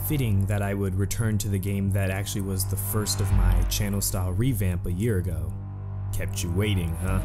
fitting that I would return to the game that actually was the first of my channel style revamp a year ago. Kept you waiting, huh?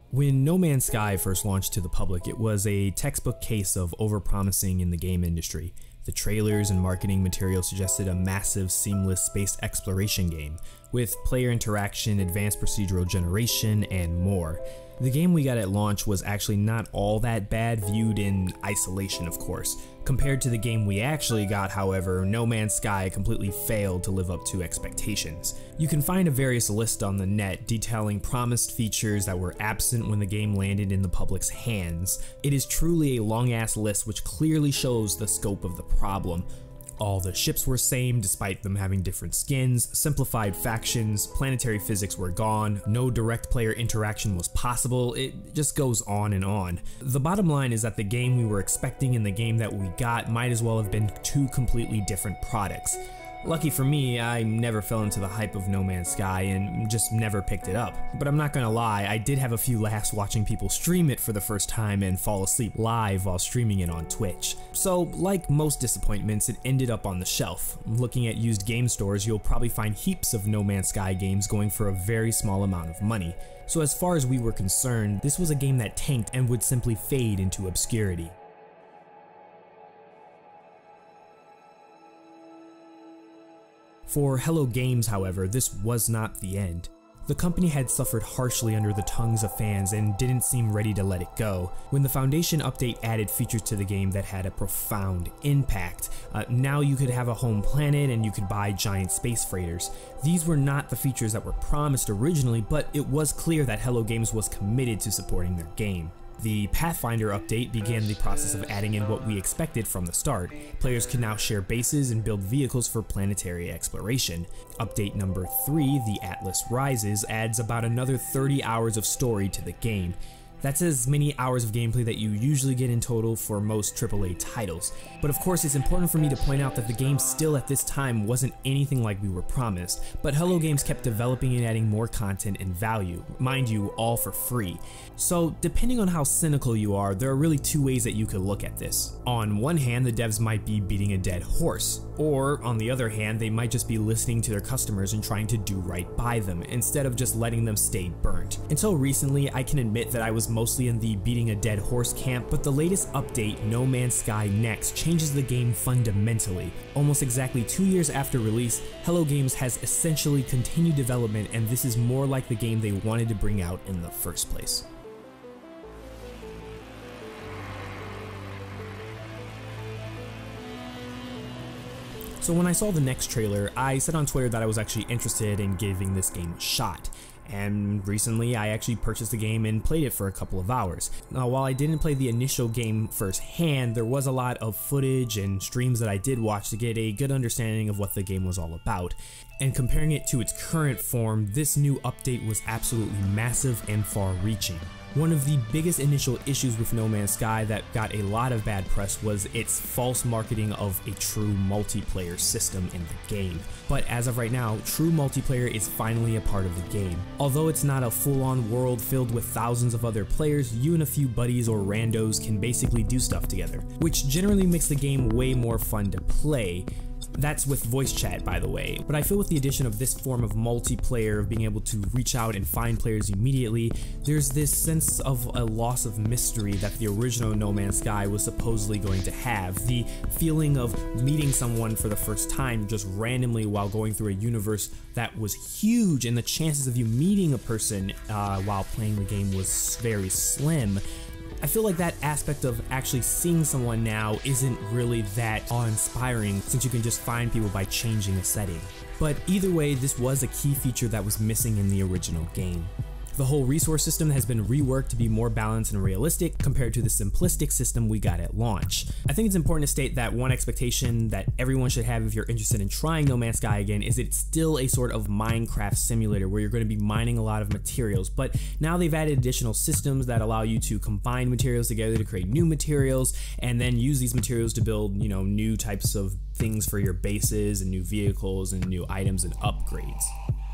When No Man's Sky first launched to the public, it was a textbook case of overpromising in the game industry. The trailers and marketing material suggested a massive, seamless space exploration game, with player interaction, advanced procedural generation, and more. The game we got at launch was actually not all that bad, viewed in isolation of course. Compared to the game we actually got, however, No Man's Sky completely failed to live up to expectations. You can find a various list on the net detailing promised features that were absent when the game landed in the public's hands. It is truly a long-ass list which clearly shows the scope of the problem. All the ships were same despite them having different skins, simplified factions, planetary physics were gone, no direct player interaction was possible, it just goes on and on. The bottom line is that the game we were expecting and the game that we got might as well have been two completely different products. Lucky for me, I never fell into the hype of No Man's Sky and just never picked it up. But I'm not gonna lie, I did have a few laughs watching people stream it for the first time and fall asleep live while streaming it on Twitch. So, like most disappointments, it ended up on the shelf. Looking at used game stores, you'll probably find heaps of No Man's Sky games going for a very small amount of money. So as far as we were concerned, this was a game that tanked and would simply fade into obscurity. For Hello Games, however, this was not the end. The company had suffered harshly under the tongues of fans and didn't seem ready to let it go. When the Foundation update added features to the game that had a profound impact, now you could have a home planet and you could buy giant space freighters. These were not the features that were promised originally, but it was clear that Hello Games was committed to supporting their game. The Pathfinder update began the process of adding in what we expected from the start. Players can now share bases and build vehicles for planetary exploration. Update number 3, the Atlas Rises, adds about another 30 hours of story to the game. That's as many hours of gameplay that you usually get in total for most AAA titles. But of course, it's important for me to point out that the game still at this time wasn't anything like we were promised, but Hello Games kept developing and adding more content and value, mind you, all for free. So depending on how cynical you are, there are really two ways that you could look at this. On one hand, the devs might be beating a dead horse, or on the other hand, they might just be listening to their customers and trying to do right by them, instead of just letting them stay burnt. Until recently, I can admit that I was mostly in the beating a dead horse camp, but the latest update, No Man's Sky Next, changes the game fundamentally. Almost exactly 2 years after release, Hello Games has essentially continued development, and this is more like the game they wanted to bring out in the first place. So when I saw the next trailer, I said on Twitter that I was actually interested in giving this game a shot. And recently I actually purchased the game and played it for a couple of hours. Now, while I didn't play the initial game firsthand, there was a lot of footage and streams that I did watch to get a good understanding of what the game was all about. And comparing it to its current form, this new update was absolutely massive and far-reaching. One of the biggest initial issues with No Man's Sky that got a lot of bad press was its false marketing of a true multiplayer system in the game. But as of right now, true multiplayer is finally a part of the game. Although it's not a full-on world filled with thousands of other players, you and a few buddies or randos can basically do stuff together, which generally makes the game way more fun to play. That's with voice chat, by the way, but I feel with the addition of this form of multiplayer, of being able to reach out and find players immediately, there's this sense of a loss of mystery that the original No Man's Sky was supposedly going to have. The feeling of meeting someone for the first time just randomly while going through a universe that was huge, and the chances of you meeting a person while playing the game was very slim. I feel like that aspect of actually seeing someone now isn't really that awe-inspiring, since you can just find people by changing a setting. But either way, this was a key feature that was missing in the original game. The whole resource system has been reworked to be more balanced and realistic compared to the simplistic system we got at launch. I think it's important to state that one expectation that everyone should have if you're interested in trying No Man's Sky again is it's still a sort of Minecraft simulator where you're going to be mining a lot of materials, but now they've added additional systems that allow you to combine materials together to create new materials and then use these materials to build, new types of things for your bases and new vehicles and new items and upgrades.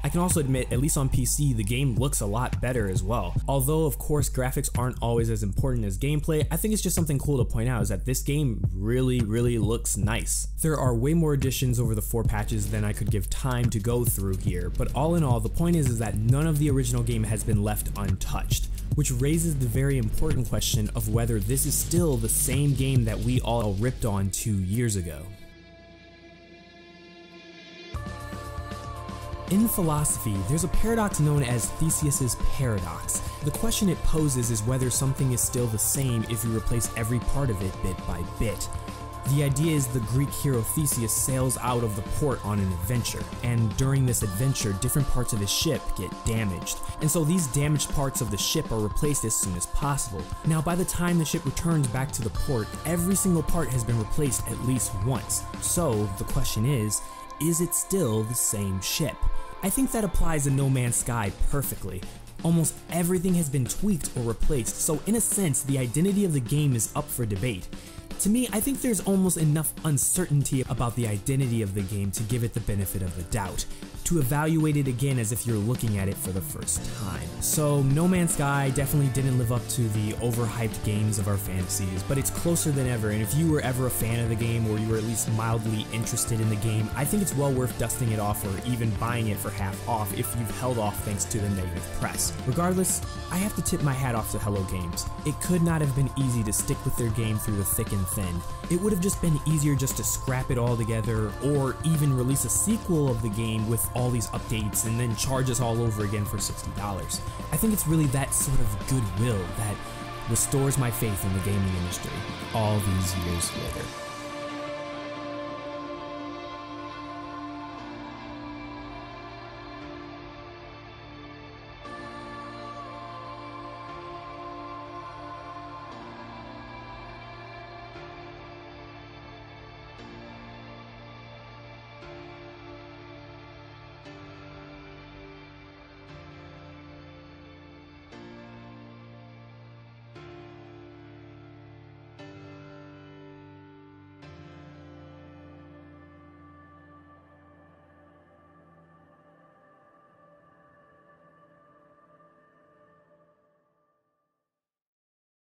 I can also admit, at least on PC, the game looks a lot better as well. Although of course graphics aren't always as important as gameplay, I think it's just something cool to point out is that this game really looks nice. There are way more additions over the 4 patches than I could give time to go through here, but all in all, the point is that none of the original game has been left untouched, which raises the very important question of whether this is still the same game that we all ripped on 2 years ago. In philosophy, there's a paradox known as Theseus's paradox. The question it poses is whether something is still the same if you replace every part of it bit by bit. The idea is the Greek hero Theseus sails out of the port on an adventure, and during this adventure, different parts of his ship get damaged, and so these damaged parts of the ship are replaced as soon as possible. Now, by the time the ship returns back to the port, every single part has been replaced at least once. So the question is it still the same ship? I think that applies to No Man's Sky perfectly. Almost everything has been tweaked or replaced, so in a sense, the identity of the game is up for debate. To me, I think there's almost enough uncertainty about the identity of the game to give it the benefit of the doubt, to evaluate it again as if you're looking at it for the first time. So No Man's Sky definitely didn't live up to the overhyped games of our fantasies, but it's closer than ever, and if you were ever a fan of the game or you were at least mildly interested in the game, I think it's well worth dusting it off or even buying it for half off if you've held off thanks to the negative press. Regardless, I have to tip my hat off to Hello Games. It could not have been easy to stick with their game through the thick and thin. It would have just been easier just to scrap it all together or even release a sequel of the game with all these updates and then charge us all over again for $60. I think it's really that sort of goodwill that restores my faith in the gaming industry all these years later.